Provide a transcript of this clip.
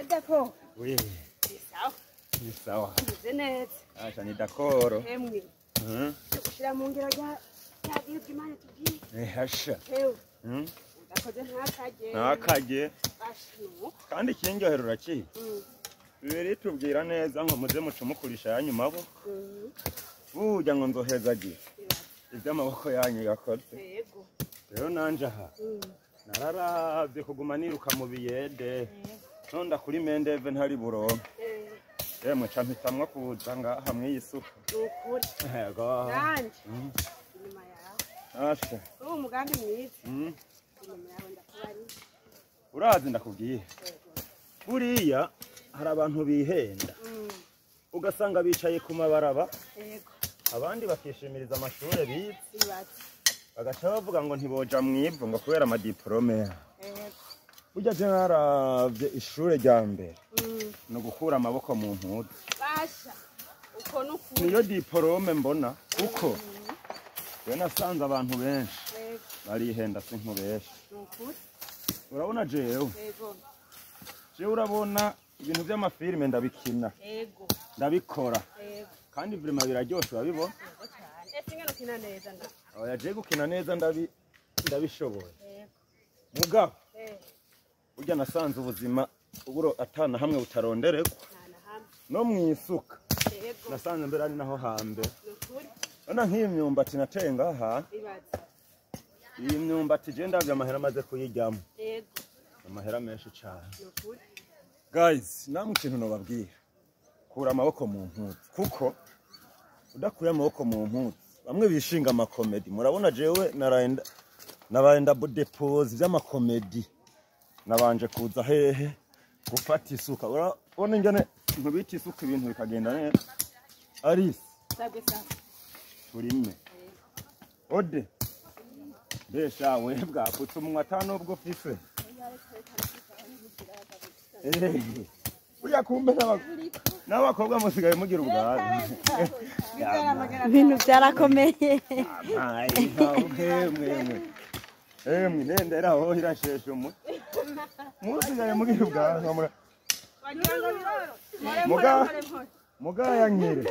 D'accord. Oui. C'est ça. Ni sawa. C'est net. Acha ni dakoro. Emwe. Ushira mu ngero ya Imana tugiye. Hasha. Ewe. Ndakoze ntakaje. Ntakaje. Bashimu. Kandi kinyohera uraki. Bibiri tubwira neza ngo muze mucumukurisha yanyu mabo. Burya ngo nzohezagiye. Ivy'amaboko yanyu yakoze. Yego. Rero nanje aha. Nararavye kuguma niruka mu biyede. Nonda kuri mendeve ntari buronke. Emwe campitamwa kuza ngaha mwiyisuka. Ukuri. Yego. Nanje. Inyuma yawe. Asha. Uwo mugambi mwiza. Inyuma yawe ndakubari. Urazi ndakubwiye. Buriya hari abantu bihenda. Ugasanga bicaye ku mabaraba. Yego. Abandi bakishimiriza amashure bize. Ibaze. Bagaca bavuga ngo ntiboja mwivu ngo kubera amadiplome. Yego. Burya je naravye ishure rya mbere. No gukura amaboko mu mpuzu. Basha. Uko nukuri. Niyo diplome mbona kuko we nasanze abantu benshi barihenda sinkubesha. Nukuri. Urabona jewe? Yego. Jewe urabona ibintu by'amafilme ndabikina. Yego. Ndabikora. Yego. Kandi vraiment biraryoshe urabibona? Yego cyane. Singano kina neza nda. Oya je gukina neza ndabishoboye. Yego. Mugabo. Burya nasanze ubuzima uburo atana hamwe butarondereko. No mwisuka. Yego. Nasanze mbere ari naho hambe. Nukuri. Ona nk'iyi myumbati nateye ngaha. Ibaze. Iyi myumbati je ndavye amahera amaze kuyiryamo. Yego. Amahera menshi cyane. Nukuri. Guys, namwe ikintu nobabwira. Kura amaboko mu mpuzu kuko udakuye amaboko mu mpuzu bamwe bishinga amakomedi. Murabona jewe nabaenda depose by'amakomedi. Nabanje kuza hehe gufata isuka. Urabona ingene nkubita isuka ibintu bikagenda neza. Aris. Sabwe sawa. Turime. Ode. Besha we bwaputse umunwa atano ubwo fise. Uya kumbe n'abakobwa musigaye mugira ubwawe. Ibintu byarakomeye. Emwe nendera aho irasheshe umutwe. Musigaye mugira ubwawe. Muga yanyere.